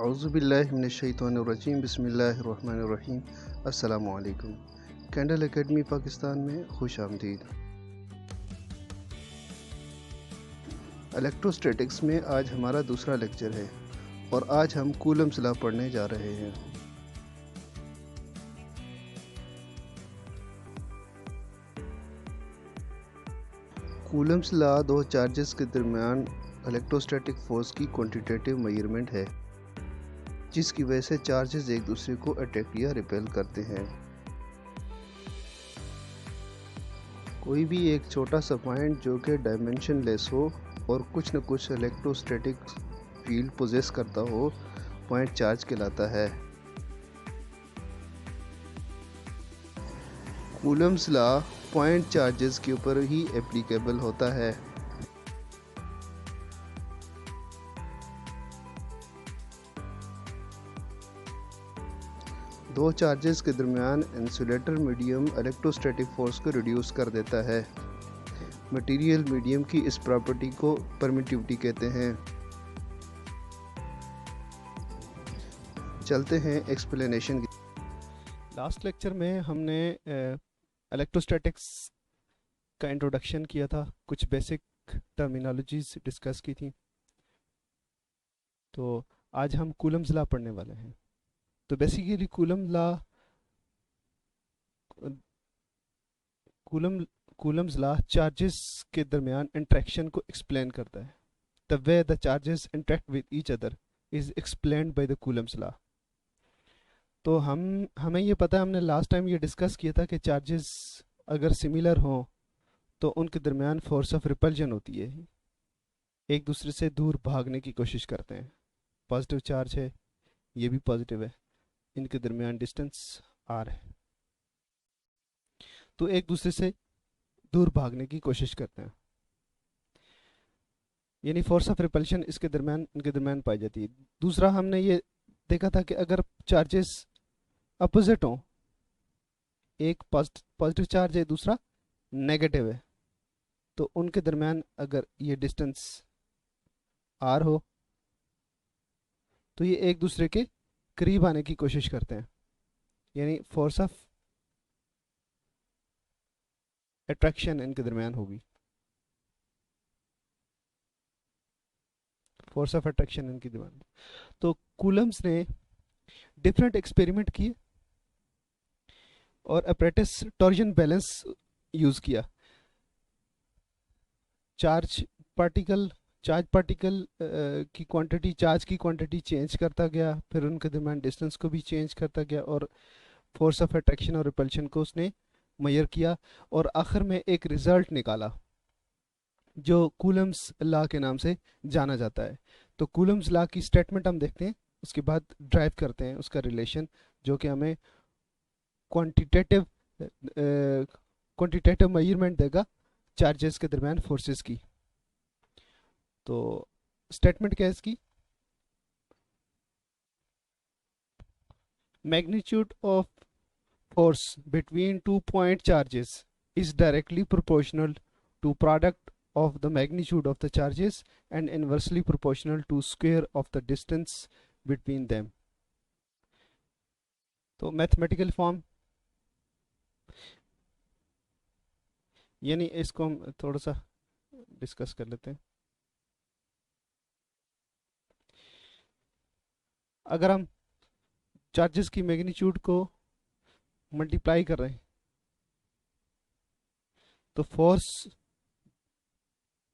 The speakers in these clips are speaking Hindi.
औज़ुबिल्लाहिमिनश्शैतानिर्रजीम बिस्मिल्लाहिर्रहमानिर्रहीम अस्सलामु अलैकुम। कैंडल एकेडमी पाकिस्तान में खुश आमदीद। इलेक्ट्रोस्टैटिक्स में आज हमारा दूसरा लेक्चर है और आज हम कूलम्स लॉ पढ़ने जा रहे हैं। कूलम्स लॉ दो चार्जेस के दरमियान इलेक्ट्रोस्टैटिक फोर्स की क्वांटिटेटिव मेजरमेंट है, जिसकी वजह से चार्जेस एक दूसरे को अट्रैक्ट या रिपेल करते हैं। कोई भी एक छोटा सा पॉइंट जो कि डायमेंशन लेस हो और कुछ न कुछ इलेक्ट्रोस्टैटिक फील्ड पोजेस करता हो, पॉइंट चार्ज कहलाता है। कूलम्स लॉ पॉइंट चार्जेस के ऊपर ही एप्लीकेबल होता है। दो चार्जेस के दरमियान इंसुलेटर मीडियम इलेक्ट्रोस्टैटिक फोर्स को रिड्यूस कर देता है। मटेरियल मीडियम की इस प्रॉपर्टी को परमिटिविटी कहते हैं। चलते हैं एक्सप्लेनेशन की। लास्ट लेक्चर में हमने इलेक्ट्रोस्टैटिक्स का इंट्रोडक्शन किया था, कुछ बेसिक टर्मिनोलॉजीज डिस्कस की थी। तो आज हम कूलम्स लॉ पढ़ने वाले हैं। तो बेसिकली कूलम्स लॉ चार्जेस के दरमियान इंटरेक्शन को एक्सप्लेन करता है। The way the charges interact with each other is explained by the Coulomb's law. तो हमें ये पता है, हमने लास्ट टाइम ये डिस्कस किया था कि चार्जेस अगर सिमिलर हों तो उनके दरमियान फोर्स ऑफ रिपल्जन होती है, एक दूसरे से दूर भागने की कोशिश करते हैं। पॉजिटिव चार्ज है, ये भी पॉजिटिव है, इनके दरमियान डिस्टेंस आर है, तो एक दूसरे से दूर भागने की कोशिश करते हैं, यानी फोर्स ऑफ रिपल्शन इनके दरमियान पाई जाती है। दूसरा हमने ये देखा था कि अगर चार्जेस अपोजिट हों, एक पॉजिटिव चार्ज है, दूसरा नेगेटिव है, तो उनके दरमियान अगर ये डिस्टेंस आर हो तो ये एक दूसरे के करीब आने की कोशिश करते हैं, यानी फोर्स ऑफ अट्रैक्शन इनके दरमियान होगी। फोर्स ऑफ अट्रैक्शन इनकी दरमियान। तो कूलम्स ने डिफरेंट एक्सपेरिमेंट किए और अपरेटिस टॉर्जन बैलेंस यूज किया। चार्ज पार्टिकल की क्वांटिटी चेंज करता गया, फिर उनके दरमियान डिस्टेंस को भी चेंज करता गया और फोर्स ऑफ अट्रैक्शन और रिपल्शन को उसने मेजर किया और आखिर में एक रिजल्ट निकाला जो कूलम्स लॉ के नाम से जाना जाता है। तो कूलम्स लॉ की स्टेटमेंट हम देखते हैं, उसके बाद ड्राइव करते हैं उसका रिलेशन, जो कि हमें क्वांटिटेटिव मेजरमेंट देगा चार्जेस के दरमियान फोर्सेस की। तो स्टेटमेंट क्या है इसकी? Magnitude of force between 2 point charges is directly proportional to product of the magnitude of the charges and inversely proportional to square of the distance between them. तो मैथमेटिकल फॉर्म, यानी इसको हम थोड़ा सा डिस्कस कर लेते हैं। अगर हम चार्जेस की मैग्नीट्यूड को मल्टीप्लाई कर रहे हैं तो फोर्स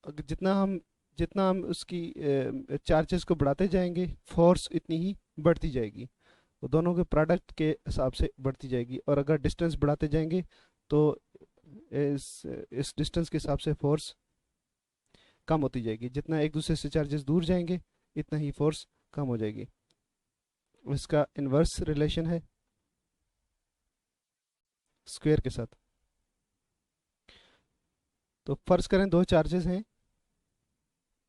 जितना हम उसकी चार्जेस को बढ़ाते जाएंगे, फोर्स इतनी ही बढ़ती जाएगी, वो दोनों के प्रोडक्ट के हिसाब से बढ़ती जाएगी। और अगर डिस्टेंस बढ़ाते जाएंगे तो इस डिस्टेंस के हिसाब से फोर्स कम होती जाएगी। जितना एक दूसरे से चार्जेस दूर जाएंगे इतना ही फोर्स कम हो जाएगी। इसका इन्वर्स रिलेशन है स्क्वायर के साथ। तो फर्ज करें दो चार्जेस हैं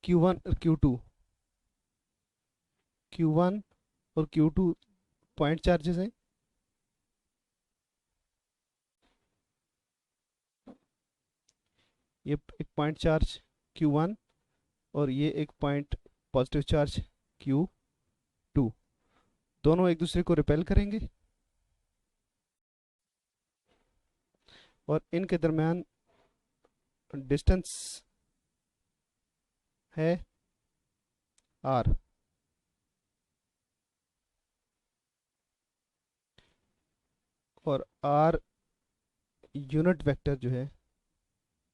Q1 और Q2। Q1 और Q2 पॉइंट चार्जेस हैं। ये एक पॉइंट चार्ज Q1 और ये एक पॉइंट पॉजिटिव चार्ज Q2। दोनों एक दूसरे को रिपेल करेंगे और इनके दरमियान डिस्टेंस है r। और r यूनिट वेक्टर जो है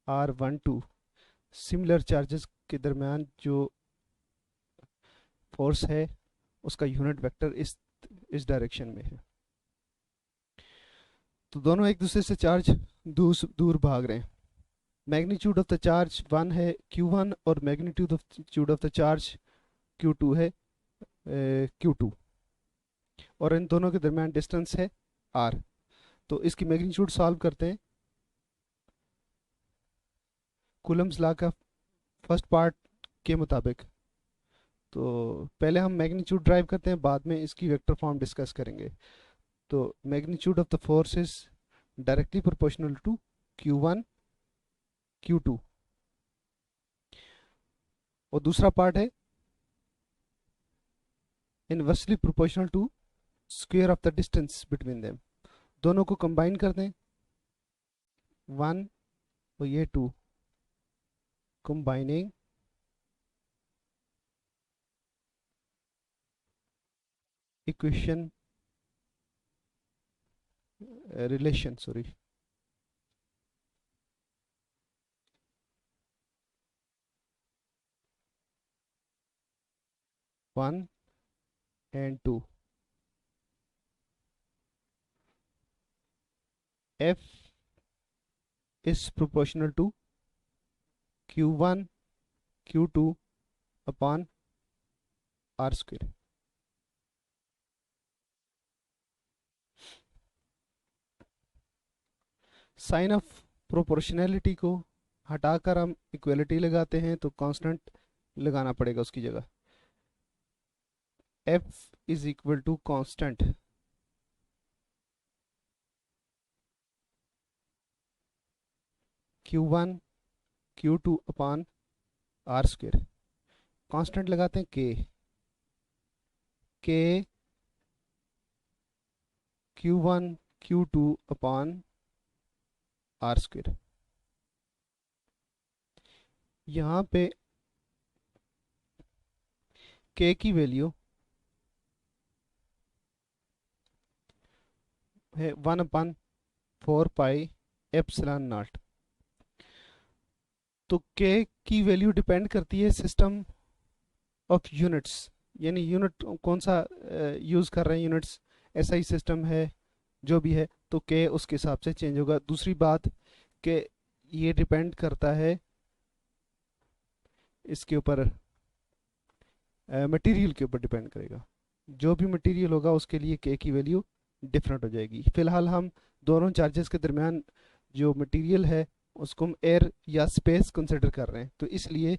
r12 सिमिलर चार्जेस के दरमियान जो फोर्स है उसका यूनिट वेक्टर इस डायरेक्शन में है। तो दोनों एक दूसरे से चार्ज दूर दूर भाग रहे हैं। मैग्नीट्यूड ऑफ द चार्ज 1 है Q1 और magnitude of the charge Q2 है Q2 और इन दोनों के दरमियान डिस्टेंस है r। तो इसकी मैग्नीट्यूड सॉल्व करते हैं कूलम्स लॉ का फर्स्ट पार्ट के मुताबिक। तो पहले हम मैग्नीट्यूड ड्राइव करते हैं, बाद में इसकी वेक्टर फॉर्म डिस्कस करेंगे। तो magnitude of the force is directly proportional to Q1 Q2 और दूसरा पार्ट है inversely proportional to square of the distance between them. दोनों को कंबाइन कर दें 1 और ये 2 combining equation relation, sorry, one and two. F is proportional to Q1 Q2 upon R square. Sign of proportionality को हटाकर हम इक्वलिटी लगाते हैं तो कांस्टेंट लगाना पड़ेगा उसकी जगह। F is equal to constant Q1 Q2 upon R square. Constant लगाते हैं K Q1 Q2 upon R square. यहाँ पे K की वैल्यू है 1/4 पाई एप्सिलॉन नॉट। तो K की वैल्यू डिपेंड करती है सिस्टम ऑफ यूनिट्स, यानी यूनिट कौन सा यूज़ कर रहे हैं यूनिट्स, SI सिस्टम है जो भी है तो K उसके हिसाब से चेंज होगा। दूसरी बात कि ये डिपेंड करता है इसके ऊपर मटेरियल के ऊपर डिपेंड करेगा। जो भी मटेरियल होगा उसके लिए K की वैल्यू डिफरेंट हो जाएगी। फिलहाल हम दोनों चार्जेस के दरमियान जो मटेरियल है उसको हम एयर या स्पेस कंसिडर कर रहे हैं, तो इसलिए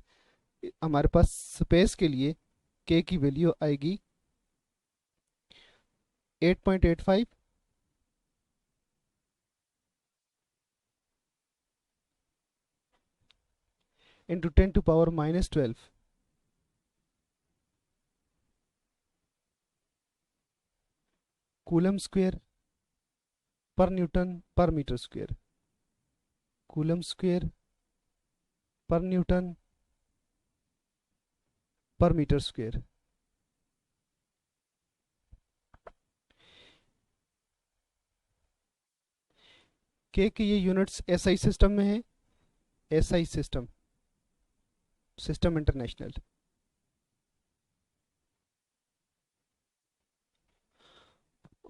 हमारे पास स्पेस के लिए K की वैल्यू आएगी 8.85 इंटू 10⁻⁻12 कूलम स्क्वायर पर न्यूटन पर मीटर स्क्वायर। कूलम स्क्वायर पर न्यूटन पर मीटर स्क्वायर। के ये यूनिट्स SI सिस्टम में है, SI सिस्टम सिस्टम इंटरनेशनल।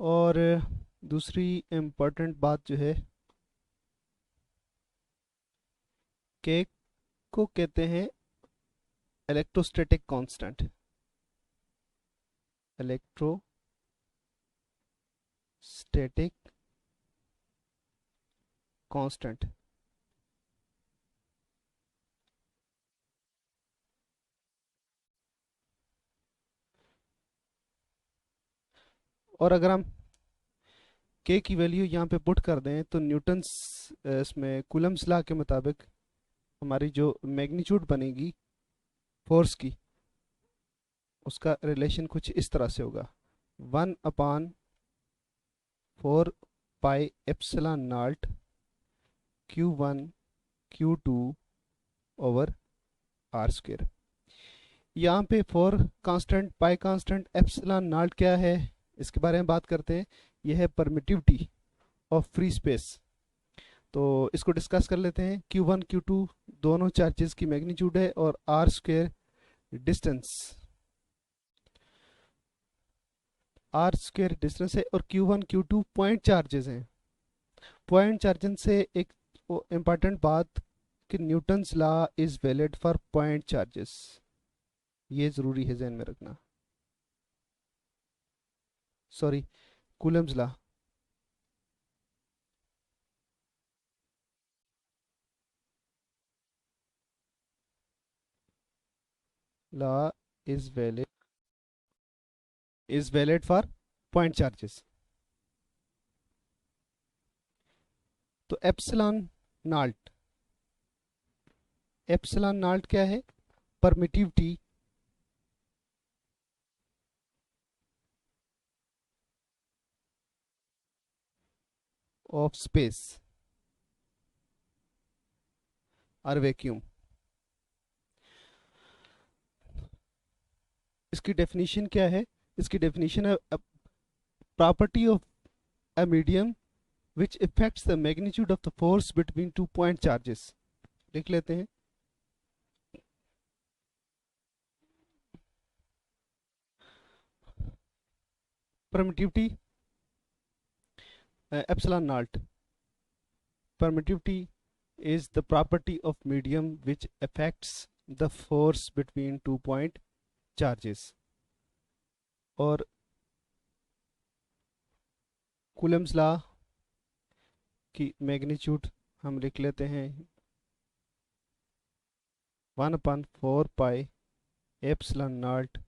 और दूसरी इम्पोर्टेंट बात जो है के को कहते हैं इलेक्ट्रोस्टैटिक कांस्टेंट। इलेक्ट्रोस्टैटिक कांस्टेंट और अगर हम के की वैल्यू यहाँ पे पुट कर दें तो न्यूटन्स इसमें कूलम्स लॉ के मुताबिक हमारी जो मैग्नीट्यूड बनेगी फोर्स की उसका रिलेशन कुछ इस तरह से होगा। 1/4 pi epsilon not Q1 Q2 over R square. यहाँ पे four constant, pi constant, epsilon nought क्या है इसके बारे में बात करते हैं। यह है परमिटिविटी ऑफ फ्री स्पेस। तो इसको डिस्कस कर लेते हैं। Q1 Q2 दोनों चार्जेस की मैग्नीट्यूड है और आर स्क्वेयर डिस्टेंस है और Q1 Q2 पॉइंट चार्जेस हैं। पॉइंट चार्जेस से एक इम्पॉर्टेंट बात कि Newton's law is valid for point charges, ये ज़रूरी है ध्यान में रखना। Sorry, Coulomb's law is valid for point charges. तो एप्सिलॉन नॉट क्या है? परमिटिविटी ऑफ स्पेस और वैक्यूम। इसकी डेफिनेशन क्या है? इसकी डेफिनेशन है property of a medium which affects the magnitude of the force between two point charges। लिख लेते हैं। Permittivity epsilon naught, permittivity is the property of medium which affects the force between two point charges। और कूलम्स लॉ की मैग्नीट्यूड हम लिख लेते हैं 1/4 pi epsilon not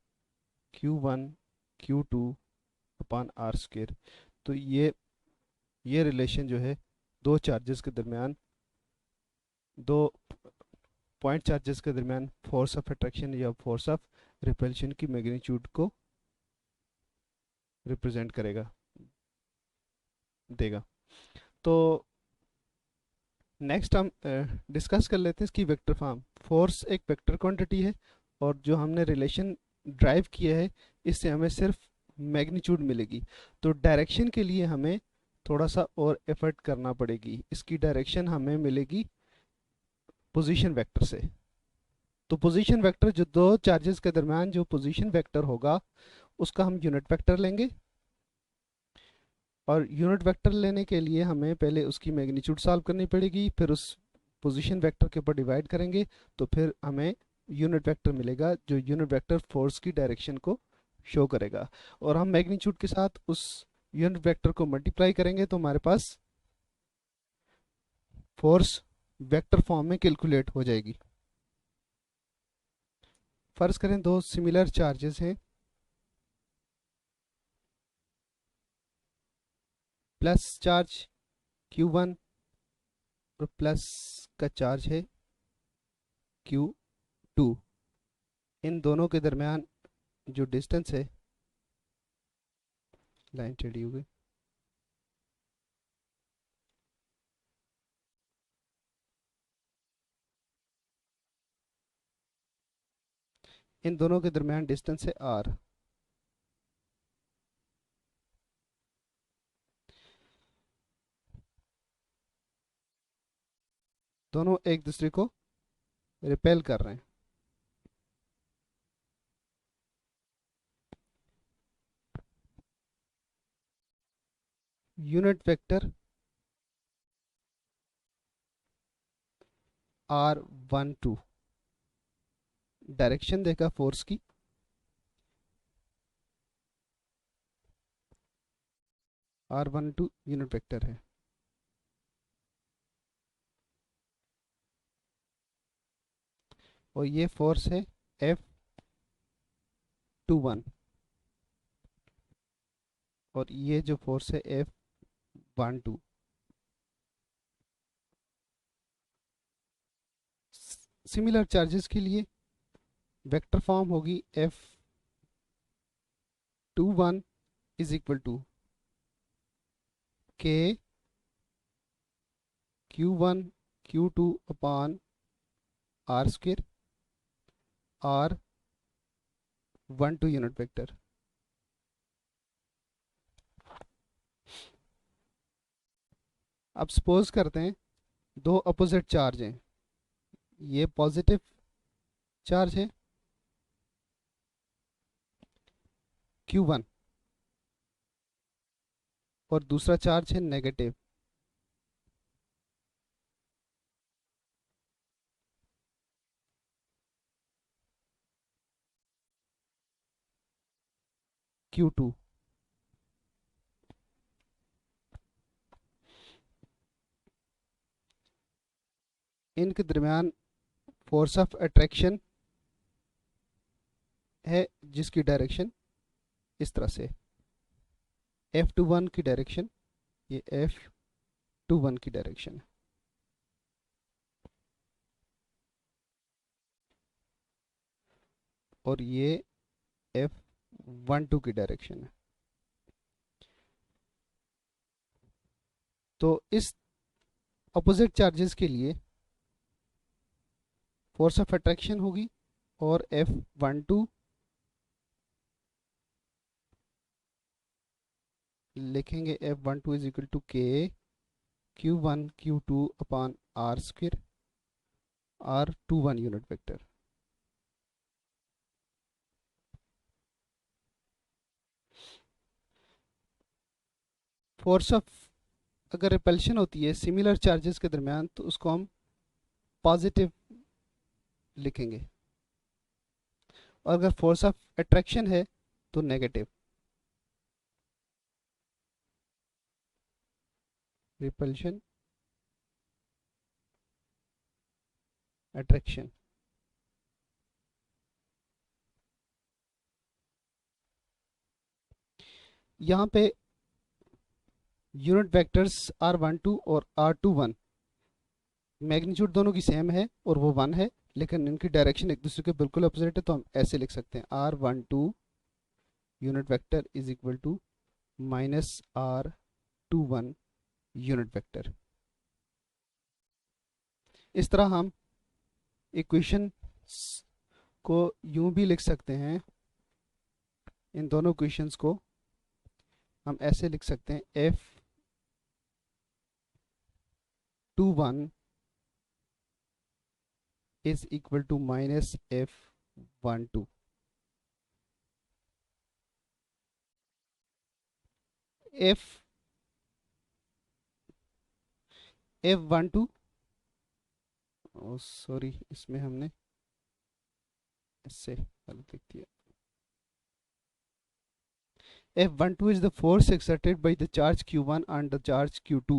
Q1 Q2 upon R square. तो ये रिलेशन जो है दो चार्जेस के दरमियान, दो पॉइंट चार्जेस के दरमियान फोर्स ऑफ अट्रैक्शन या फोर्स ऑफ रिपल्शन की मैग्नीट्यूड को रिप्रेजेंट देगा। तो नेक्स्ट हम डिस्कस कर लेते हैं इसकी वेक्टर फॉर्म। फोर्स एक वेक्टर क्वांटिटी है और जो हमने रिलेशन ड्राइव किया है इससे हमें सिर्फ मैग्नीट्यूड मिलेगी। तो डायरेक्शन के लिए हमें थोड़ा सा और एफर्ट करना पड़ेगी। इसकी डायरेक्शन हमें मिलेगी पोजीशन वेक्टर से। तो पोजीशन वेक्टर, जो दो चार्जेस के दरमियान जो पोजीशन वेक्टर होगा उसका हम यूनिट वेक्टर लेंगे। और यूनिट वेक्टर लेने के लिए हमें पहले उसकी मैग्नीट्यूड सॉल्व करनी पड़ेगी, फिर उस पोजीशन वेक्टर के ऊपर डिवाइड करेंगे तो फिर हमें यूनिट वेक्टर मिलेगा जो यूनिट वेक्टर फोर्स की डायरेक्शन को शो करेगा। और हम मैग्नीट्यूड के साथ उस यूनिट वेक्टर को मल्टीप्लाई करेंगे तो हमारे पास फोर्स वेक्टर फॉर्म में कैलकुलेट हो जाएगी। फर्ज करें दो सिमिलर चार्जेस हैं, प्लस चार्ज Q1 और प्लस का चार्ज है Q2। इन दोनों के दरमियान जो डिस्टेंस है, लाइन टेढ़ी हो गई, इन दोनों के दरमियान डिस्टेंस है R। दोनों एक दूसरे को रिपेल कर रहे हैं। यूनिट वेक्टर R12 डायरेक्शन देगा फोर्स की, R12 यूनिट वेक्टर है। और ये फोर्स है F21 और ये जो फोर्स है F12। सिमिलर चार्जेस के लिए वेक्टर फॉर्म होगी F21 is equal to K Q1 Q2 upon R square R 1 2 unit vector. अब सपोज करते हैं दो अपोजिट चार्ज हैं, ये पॉजिटिव चार्ज है Q1 और दूसरा चार्ज है नेगेटिव Q2। इनके दरमियान फोर्स ऑफ अट्रैक्शन है जिसकी डायरेक्शन इस तरह से F21 की डायरेक्शन, ये F21 की डायरेक्शन है, और ये F12 की डायरेक्शन है। तो इस अपोजिट चार्जेस के लिए फोर्स ऑफ अट्रैक्शन होगी और F12 लिखेंगे F12 is equal to K Q1 Q2 upon R square R21 unit vector. Force of अगर रिपल्शन होती है सिमिलर चार्जेस के दरमियान तो उसको हम पॉजिटिव लिखेंगे, और अगर फोर्स ऑफ अट्रैक्शन है तो नेगेटिव। रिपल्शन अट्रैक्शन, यहाँ पे यूनिट वेक्टर्स R12 और R21 मैग्नीट्यूड दोनों की सेम है और वो 1 है, लेकिन इनकी डायरेक्शन एक दूसरे के बिल्कुल अपोजिट है, तो हम ऐसे लिख सकते हैं R12 unit vector is equal to minus R21 unit vector. इस तरह हम इक्वेशन को यूं भी लिख सकते हैं, इन दोनों इक्वेशंस को हम ऐसे लिख सकते हैं F21 is equal to minus F12। F12 sorry इसमें हमने इससे गलत लिख दिया। F12 is the force exerted by the charge Q1 on the charge Q2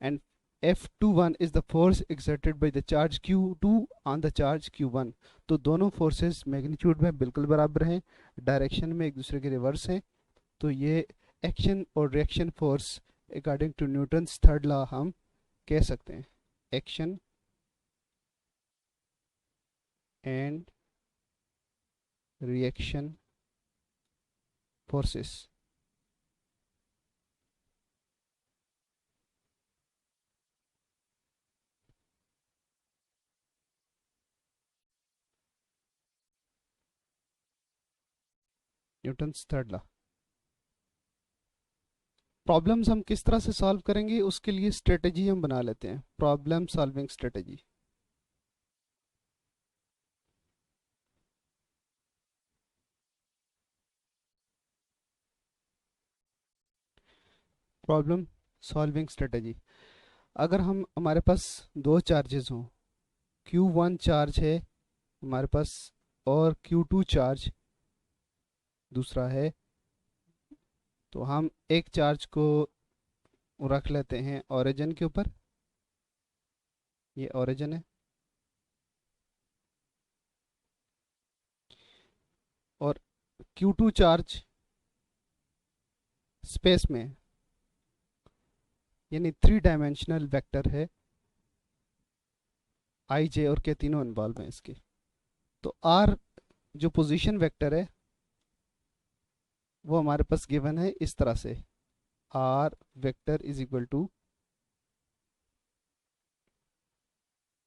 and F21 is the force exerted by the charge Q2 on the charge Q1। तो दोनों फोर्सेस मैग्नीट्यूड में बिल्कुल बराबर हैं, डायरेक्शन में एक दूसरे के रिवर्स हैं, तो ये एक्शन और reaction force according to Newton's third law हम कह सकते हैं। Action and reaction forces. Newton's third law. Problems हम किस तरह से सॉल्व करेंगे उसके लिए स्ट्रेटजी हम बना लेते हैं, problem solving strategy. Problem solving strategy, अगर हम हमारे पास दो चार्जेस हों, Q1 चार्ज है हमारे पास और Q2 चार्ज दूसरा है, तो हम एक चार्ज को रख लेते हैं ओरिजिन के ऊपर, ये ओरिजिन है, और Q2 चार्ज स्पेस में, यानी 3 डायमेंशनल वेक्टर है, I J और K तीनों इन्वॉल्व हैं इसके। तो R जो पोजीशन वेक्टर है वो हमारे पास गिवन है इस तरह से, R vector is equal to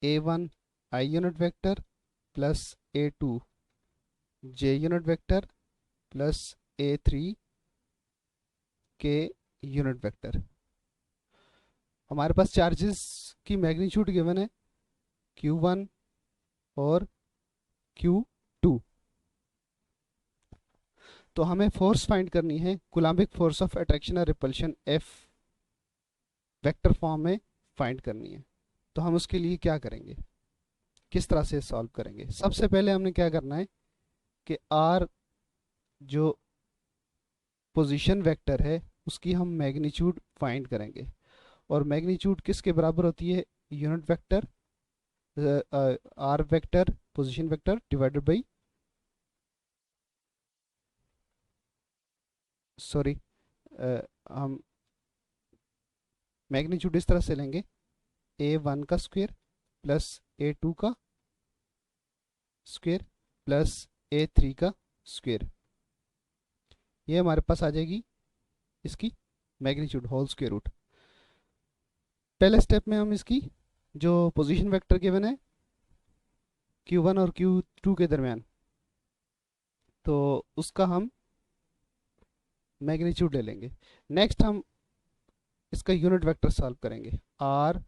A1 I unit vector plus A2 J unit vector plus A3 K unit vector. हमारे पास चार्जेस की मैग्नीट्यूड गिवन है Q1 और Q2। तो हमें फोर्स फाइंड करनी है, कूलम्बिक फोर्स ऑफ अट्रैक्शन और रिपल्शन F वेक्टर फॉर्म में फाइंड करनी है। तो हम उसके लिए क्या करेंगे, किस तरह से सॉल्व करेंगे? सबसे पहले हमने क्या करना है कि R जो पोजीशन वेक्टर है उसकी हम मैग्नीट्यूड फाइंड करेंगे, और मैग्नीट्यूड किसके बराबर होती है? Unit vector R vector position vector divided by, sorry, हम मैग्नीट्यूड इस तरह से लेंगे, A1 का स्क्वायर प्लस A2 का स्क्वायर प्लस A3 का स्क्वायर। ये हमारे पास आ जाएगी इसकी मैग्नीट्यूड होल स्क्वायर रूट। पहले स्टेप में हम इसकी जो पोजीशन वेक्टर गिवन है Q1 और Q2 के दरमियान, तो उसका हम मैग्नीट्यूड ले लेंगे। नेक्स्ट हम इसका यूनिट वेक्टर सॉल्व करेंगे, आर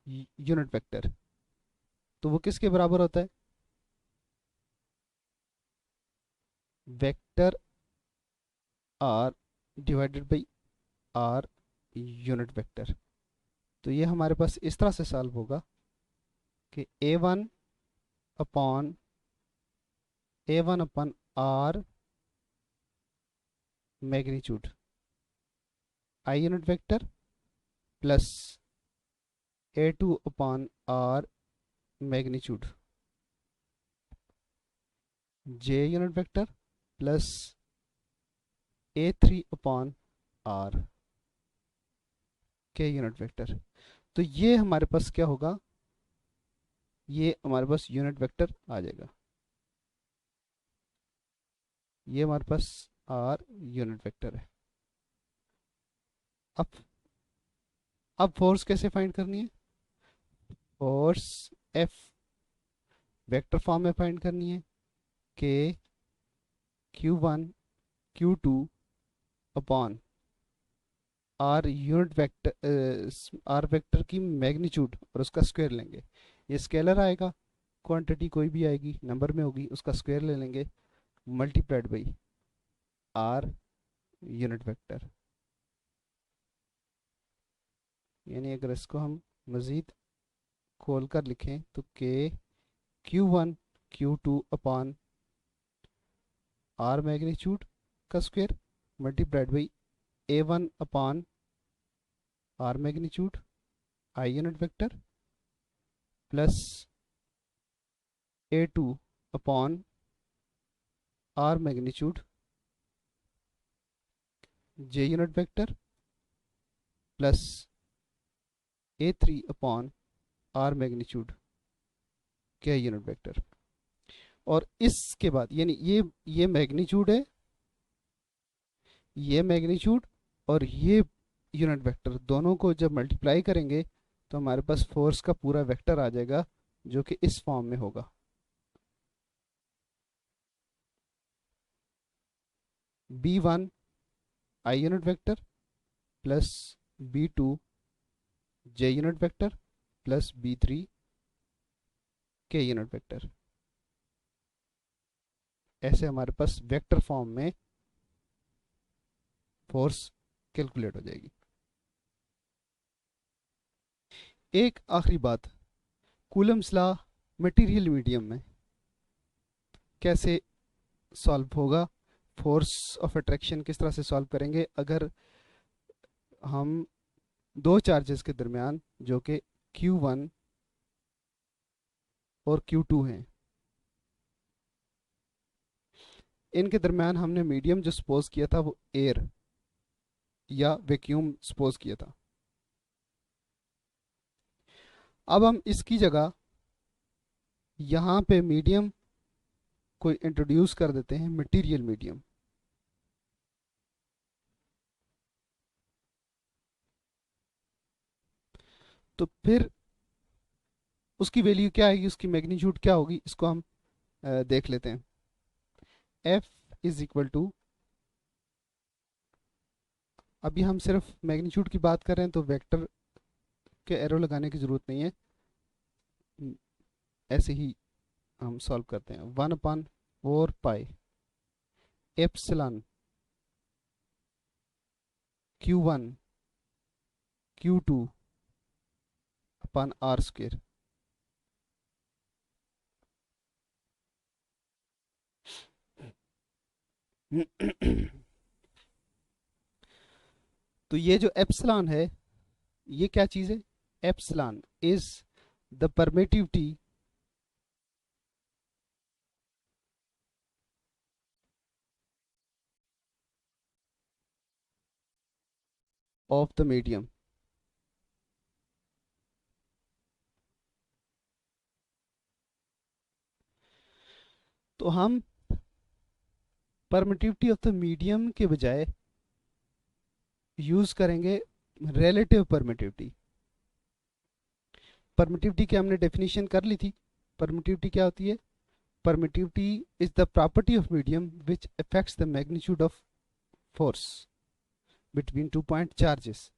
यूनिट वेक्टर, तो वो किसके बराबर होता है? Vector R divided by R unit vector. तो ये हमारे पास इस तरह से सॉल्व होगा कि upon R magnitude I unit vector plus A2 upon R magnitude J unit vector plus A3 upon R K unit vector. तो ये हमारे पास क्या होगा, ये हमारे पास यूनिट वेक्टर आ जाएगा, ये हमारे पास आर यूनिट वेक्टर है। अब फोर्स कैसे फाइंड करनी है? फोर्स F वेक्टर फॉर्म में फाइंड करनी है, K Q1 Q2 upon R unit vector, R vector की मैग्नीट्यूड और उसका स्क्वायर लेंगे। ये स्केलर आएगा, क्वांटिटी कोई भी आएगी नंबर में होगी, उसका स्क्वायर ले लेंगे, multiplied by R unit vector. यानी अगर इसको हम मज़ीद खोल कर लिखें तो K Q1 Q2 upon R magnitude का square multiplied by A1 upon R magnitude I unit vector plus A2 upon R magnitude J unit vector plus A3 upon R magnitude K unit vector. और इसके बाद यानी ये मैग्नीट्यूड है, ये मैग्नीट्यूड और ये यूनिट वेक्टर, दोनों को जब मल्टीप्लाई करेंगे तो हमारे पास फोर्स का पूरा वेक्टर आ जाएगा जो कि इस फॉर्म में होगा, B1 I unit vector plus B2 J unit vector plus B3 K unit vector. ऐसे हमारे पास वेक्टर फॉर्म में फोर्स कैलकुलेट हो जाएगी। एक आखिरी बात, कूलम्स लॉ मटेरियल मीडियम में कैसे सॉल्व होगा, फोर्स ऑफ अट्रैक्शन किस तरह से सॉल्व करेंगे अगर हम दो चार्जेस के दरमियान जो कि Q1 और Q2 हैं, इनके दरमियान हमने मीडियम जो सपोज किया था वो एयर या वैक्यूम सपोज किया था। अब हम इसकी जगह यहाँ पे मीडियम को इंट्रोड्यूस कर देते हैं, मटेरियल मीडियम। तो फिर उसकी वैल्यू क्या आएगी, उसकी मैग्नीट्यूड क्या होगी, इसको हम देख लेते हैं। एफ इज इक्वल टू, अभी हम सिर्फ मैग्नीट्यूड की बात कर रहे हैं तो वेक्टर के एरो लगाने की ज़रूरत नहीं है, ऐसे ही हम सॉल्व करते हैं। 1/4 pi epsilon Q1 Q2 upon R square. तो ये जो एप्सिलॉन है, ये क्या चीज़ है? Epsilon is the permittivity of the medium. तो हम परमिटिविटी ऑफ द मीडियम के बजाय यूज करेंगे रिलेटिव परमिटिविटी। परमिटिविटी की हमने डेफिनेशन कर ली थी। परमिटिविटी क्या होती है? Permittivity is the property of medium which affects the magnitude of force between two point charges.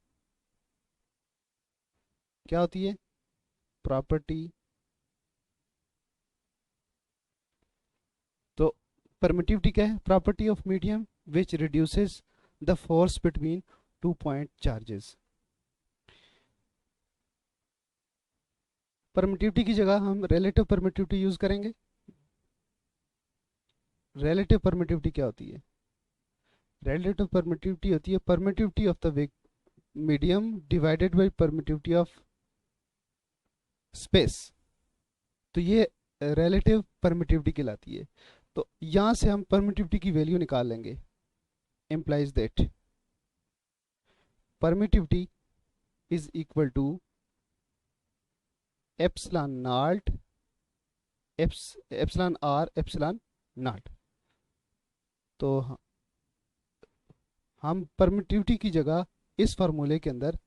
क्या होती है प्रॉपर्टी? तो परमिटिविटी क्या है? Property of medium which reduces the force between two point charges. Permittivity की जगह हम रिलेटिव परमिटिविटी यूज करेंगे। रिलेटिव परमिटिविटी क्या होती है? रिलेटिव परमिटिविटी होती है permittivity of the medium divided by permittivity of space. तो ये रिलेटिव परमिटिविटी कहलाती है। तो यहां से हम परमिटिविटी की वैल्यू निकाल लेंगे। implies that permittivity is equal to epsilon naught epsilon r epsilon naught। तो हम परमिटिविटी की जगह इस फार्मूले के अंदर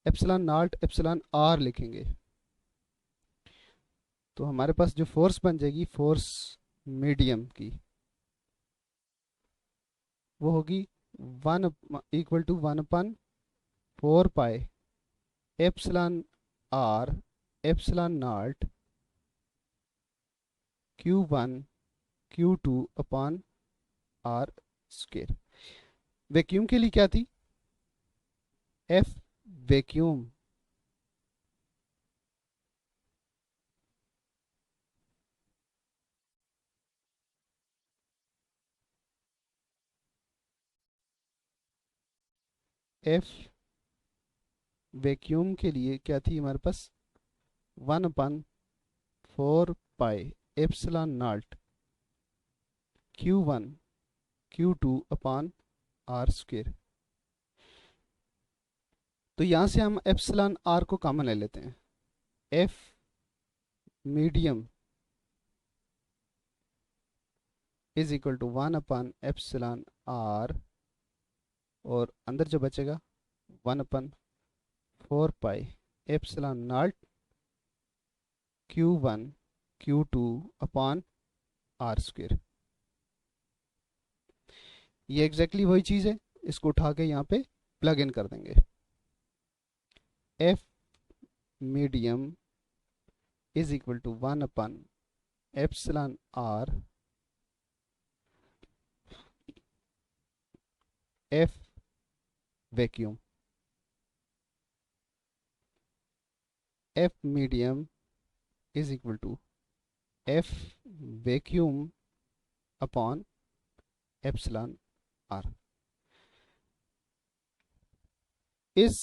एप्सिलॉन नॉट एप्सिलॉन आर लिखेंगे। तो हमारे पास जो फोर्स बन जाएगी फोर्स मीडियम की, वो होगी 1 = 1/4 pi epsilon R epsilon not Q1 Q2 upon R square. Vacuum के लिए क्या थी? एफ वैक्यूम एफ वैक्यूम के लिए क्या थी हमारे पास? 1/4 pi epsilon not Q1 Q2 upon R square. तो यहां से हम एप्सिलॉन आर को कॉमन ले लेते हैं। F medium is equal to 1/एप्सिलॉन आर, और अंदर जो बचेगा 1/4 pi epsilon not Q1 Q2 upon R square. ये एग्जैक्टली वही चीज़ है, इसको उठा के यहाँ पे प्लग इन कर देंगे। F medium is equal to 1/एप्सिलॉन R F vacuum. F medium is equal to F vacuum upon epsilon R. इस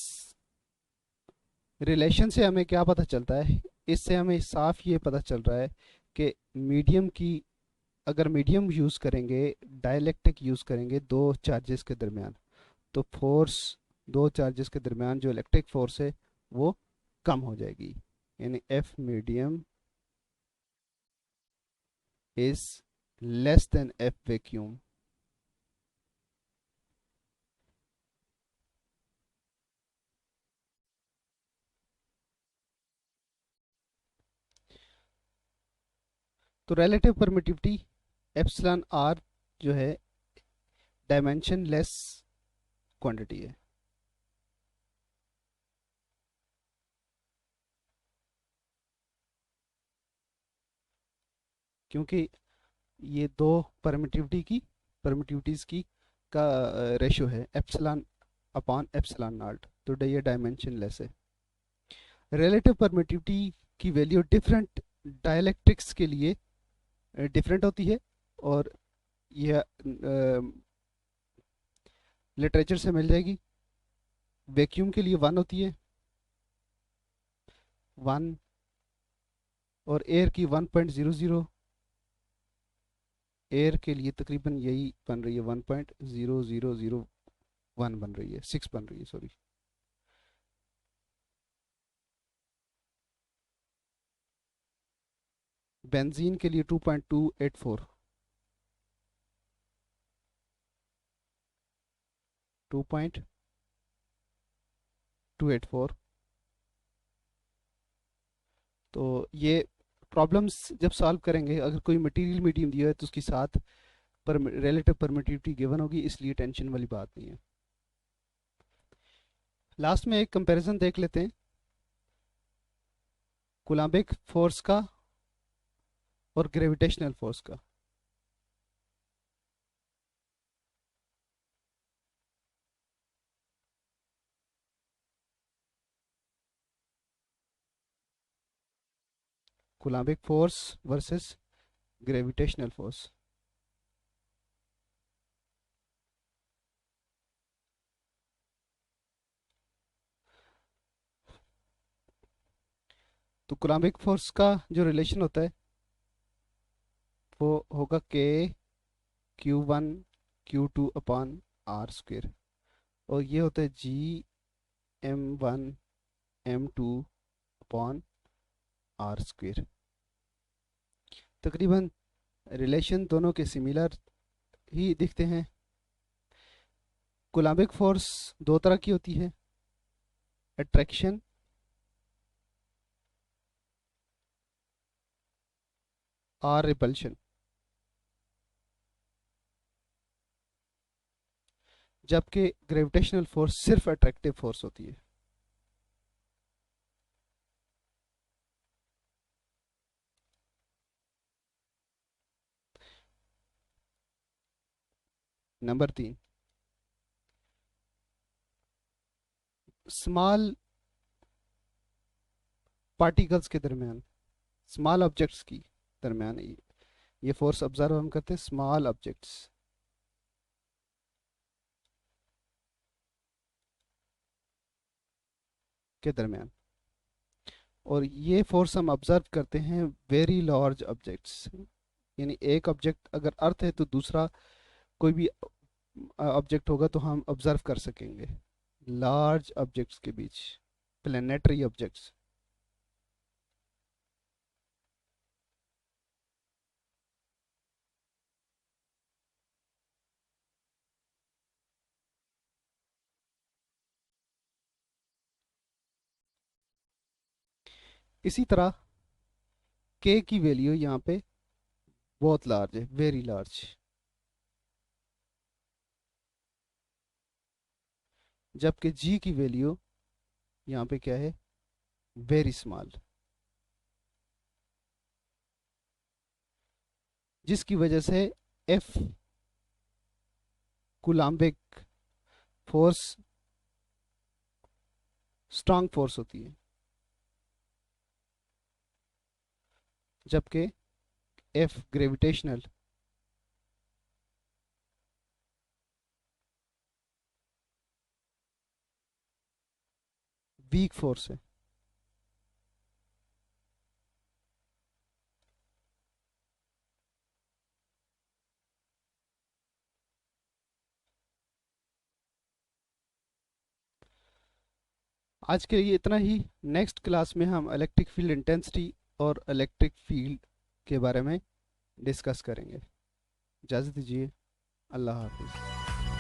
रिलेशन से हमें क्या पता चलता है? इससे हमें साफ ये पता चल रहा है कि मीडियम की, अगर मीडियम यूज़ करेंगे, डाइलेक्ट्रिक यूज़ करेंगे दो चार्जेस के दरमियान, तो फोर्स दो चार्जेस के दरमियान जो इलेक्ट्रिक फोर्स है वो कम हो जाएगी। यानी F medium is less than F vacuum. तो रिलेटिव परमिटिविटी एप्सिलॉन आर जो है डायमेंशन लेस क्वांटिटी है। क्योंकि ये दो परमिटिविटीज की का रेशो है एप्सिलॉन अपॉन एप्सिलॉन नॉट, तो ये डायमेंशन लेस है। रिलेटिव परमिटिविटी की वैल्यू डिफरेंट डायलैक्ट्रिक्स के लिए डिफरेंट होती है, और यह लिटरेचर से मिल जाएगी। वैक्यूम के लिए 1 होती है 1, और एयर की 1.00, एयर के लिए तकरीबन यही बन रही है 1.0001 बन रही है, 6 बन रही है सॉरी। बेंजीन के लिए 2.284, 2.284। तो ये प्रॉब्लम्स जब सॉल्व करेंगे, अगर कोई मटेरियल मीडियम दिया है तो उसके साथ रिलेटिव परमिटिविटी गिवन होगी, इसलिए टेंशन वाली बात नहीं है। लास्ट में एक कंपैरिजन देख लेते हैं कूलम्बिक फोर्स का और ग्रेविटेशनल फोर्स का। Coulombic force versus gravitational force. तो कूलम्बिक फोर्स का जो रिलेशन होता है वो होगा के Q1 Q2 upon R square, और ये होता है G m1 m2 upon R square. तकरीबन रिलेशन दोनों के सिमिलर ही दिखते हैं। कूलम्बिक फोर्स दो तरह की होती है, अट्रैक्शन और रिपल्शन। जबकि ग्रेविटेशनल फोर्स सिर्फ अट्रैक्टिव फोर्स होती है। नंबर 3, स्मॉल पार्टिकल्स के दरमियान, स्मॉल ऑब्जेक्ट्स की दरमियान ये फोर्स ऑब्जर्व हम करते हैं स्मॉल ऑब्जेक्ट्स के दरमियान, और ये फोर्स हम ऑब्जर्व करते हैं वेरी लार्ज ऑब्जेक्ट्स। यानी एक ऑब्जेक्ट अगर अर्थ है तो दूसरा कोई भी ऑब्जेक्ट होगा तो हम ऑब्जर्व कर सकेंगे लार्ज ऑब्जेक्ट्स के बीच, प्लैनेटरी ऑब्जेक्ट्स। इसी तरह के की वैल्यू यहाँ पे बहुत लार्ज है, वेरी लार्ज, जबकि जी की वैल्यू यहाँ पे क्या है, वेरी स्मॉल, जिसकी वजह से F Coulombic force strong force होती है, जबकि एफ ग्रेविटेशनल वीक फोर्स है। आज के लिए इतना ही। नेक्स्ट क्लास में हम इलेक्ट्रिक फील्ड इंटेंसिटी और इलेक्ट्रिक फील्ड के बारे में डिस्कस करेंगे। इजाज़त दीजिए। अल्लाह हाफिज़।